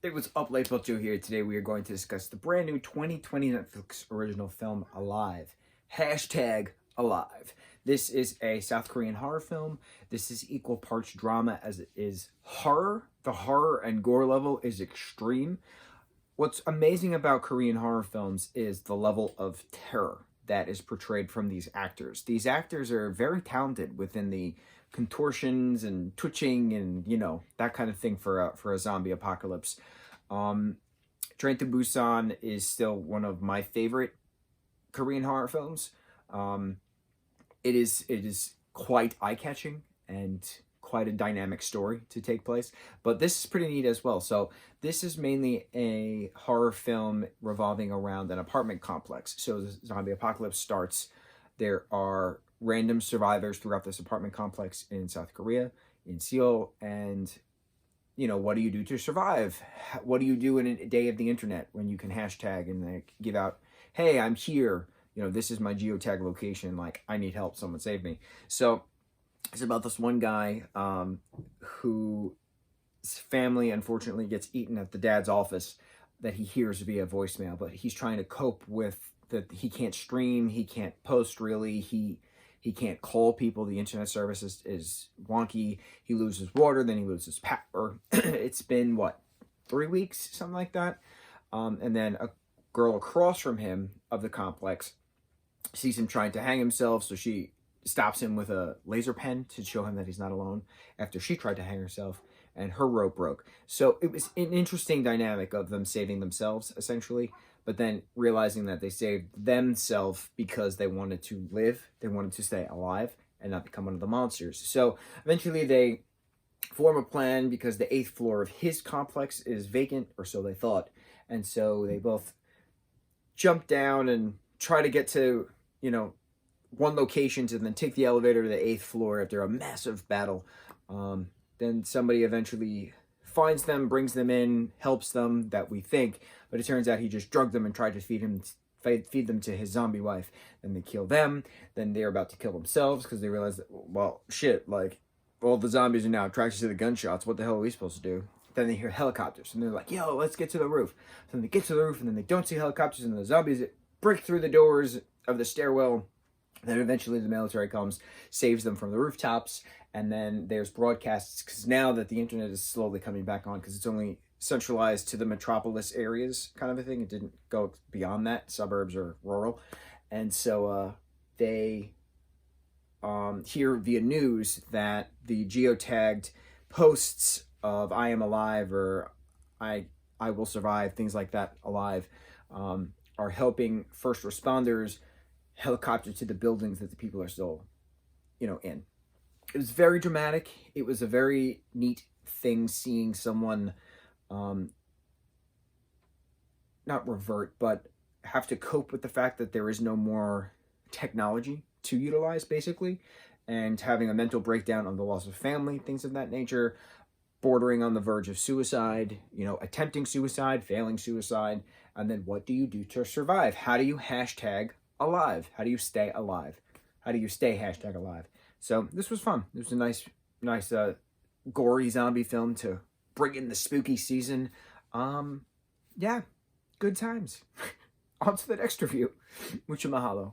Hey, what's up, lightboltjoe here. Today we are going to discuss the brand new 2020 Netflix original film, Alive. Hashtag Alive. This is a South Korean horror film. This is equal parts drama as it is horror. The horror and gore level is extreme. What's amazing about Korean horror films is the level of terror that is portrayed from these actors. These actors are very talented within the contortions and twitching and, you know, that kind of thing for a zombie apocalypse. Train to Busan is still one of my favorite Korean horror films. It is quite eye-catching and quite a dynamic story to take place, but this is pretty neat as well. So this is mainly a horror film revolving around an apartment complex. So the zombie apocalypse starts. There are random survivors throughout this apartment complex in South Korea, in Seoul, and you know, what do you do to survive? What do you do in a day of the internet when you can hashtag and like give out, hey, I'm here, you know, this is my geotag location, like I need help, someone save me. So it's about this one guy whose family unfortunately gets eaten at the dad's office that he hears via voicemail, but he's trying to cope with that. He can't stream, he can't post really, he can't call people, the internet service is wonky, he loses water, then he loses power. It's been, what, 3 weeks, something like that? And then a girl across from him of the complex sees him trying to hang himself, so she stops him with a laser pen to show him that he's not alone after she tried to hang herself and her rope broke. So it was an interesting dynamic of them saving themselves, essentially, but then realizing that they saved themselves because they wanted to live, they wanted to stay alive and not become one of the monsters. So eventually they form a plan because the 8th floor of his complex is vacant, or so they thought. And so they both jump down and try to get to, you know, one location to then take the elevator to the 8th floor after a massive battle. Then somebody eventually finds them, brings them in, helps them, that we think, but it turns out he just drugged them and tried to feed them to his zombie wife. Then they kill them. Then they're about to kill themselves because they realize that, well, shit, like, all the zombies are now attracted to the gunshots. What the hell are we supposed to do? Then they hear helicopters, and they're like, yo, let's get to the roof. So then they get to the roof, and then they don't see helicopters, and the zombies break through the doors of the stairwell. Then eventually the military comes, saves them from the rooftops, and then there's broadcasts, because now that the internet is slowly coming back on, because it's only centralized to the metropolis areas kind of a thing. It didn't go beyond that, suburbs or rural. And so they hear via news that the geotagged posts of I am alive or I will survive, things like that, alive, are helping first responders helicopter to the buildings that the people are still, you know, in. It was very dramatic. It was a very neat thing seeing someone not revert, but have to cope with the fact that there is no more technology to utilize, basically, and having a mental breakdown on the loss of family, things of that nature, bordering on the verge of suicide, you know, attempting suicide, failing suicide, and then what do you do to survive? How do you hashtag alive? How do you stay alive? How do you stay hashtag alive? So this was fun. It was a nice gory zombie film to bring in the spooky season. Yeah, good times. On to the next review. Mucho mahalo.